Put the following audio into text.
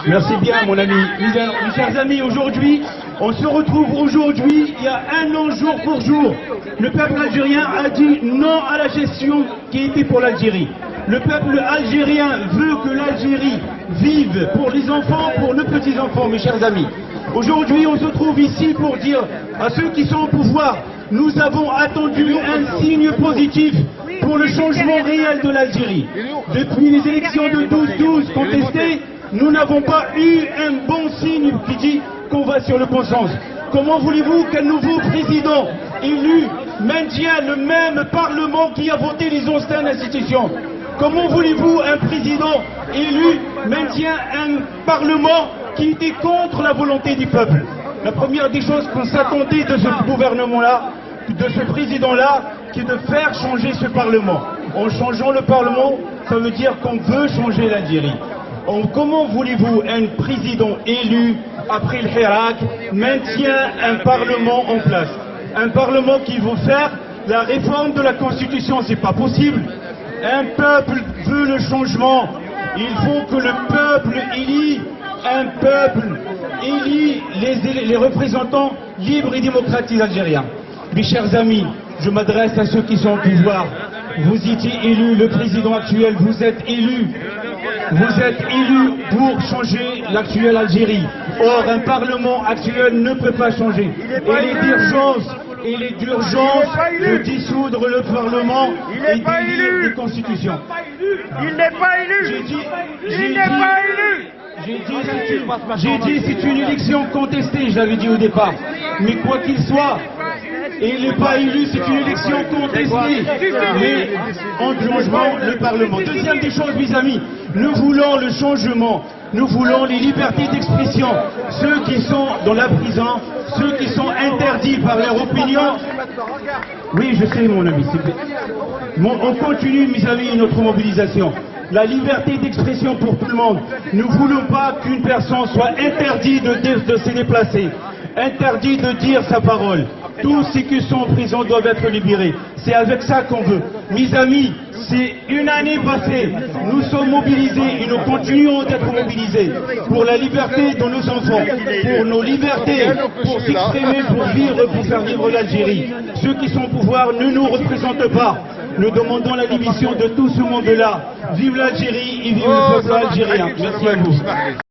Merci bien, mon ami. Mes chers amis, aujourd'hui, on se retrouve aujourd'hui, il y a un an jour pour jour. Le peuple algérien a dit non à la gestion qui était pour l'Algérie. Le peuple algérien veut que l'Algérie vive pour les enfants, pour nos petits-enfants, mes chers amis. Aujourd'hui, on se trouve ici pour dire à ceux qui sont au pouvoir, nous avons attendu un signe positif pour le changement réel de l'Algérie. Depuis les élections de 12-12 contestées, nous n'avons pas eu un bon signe qui dit qu'on va sur le consensus. Comment voulez-vous qu'un nouveau président élu maintienne le même Parlement qui a voté les 11 institutions? Comment voulez-vous un président élu maintient un Parlement qui était contre la volonté du peuple? La première des choses qu'on s'attendait de ce gouvernement-là, de ce président-là, qui est de faire changer ce Parlement. En changeant le Parlement, ça veut dire qu'on veut changer l'Algérie. Comment voulez-vous un président élu après le Hirak maintient un Parlement en place? Un Parlement qui veut faire la réforme de la Constitution, c'est pas possible. Un peuple veut le changement. Il faut que le peuple élit les représentants libres et démocratiques algériens. Mes chers amis, je m'adresse à ceux qui sont au pouvoir. Vous étiez élus, le président actuel, vous êtes élus pour changer l'actuelle Algérie. Or, un Parlement actuel ne peut pas changer. Il est d'urgence de dissoudre le Parlement et d'élire des constitutions. Il n'est pas élu. Il n'est pas élu. J'ai dit c'est une élection contestée, j'avais dit au départ. Mais quoi qu'il soit, il n'est pas élu, c'est une élection contestée. Mais en changement le Parlement. Deuxième des choses, mes amis, nous voulons le changement. Nous voulons les libertés d'expression. Ceux qui sont dans la prison, ceux qui sont interdits par leur opinion. Oui, je sais, mon ami. On continue, mes amis, notre mobilisation. La liberté d'expression pour tout le monde. Nous ne voulons pas qu'une personne soit interdite de se déplacer, interdit de dire sa parole. Tous ceux qui sont en prison doivent être libérés. C'est avec ça qu'on veut. Mes amis, c'est une année passée. Nous sommes mobilisés et nous continuons d'être mobilisés pour la liberté de nos enfants, pour nos libertés, pour s'exprimer, pour vivre, pour faire vivre l'Algérie. Ceux qui sont au pouvoir ne nous représentent pas. Nous demandons la démission de tout ce monde-là. Vive l'Algérie et vive le peuple algérien. Merci à vous.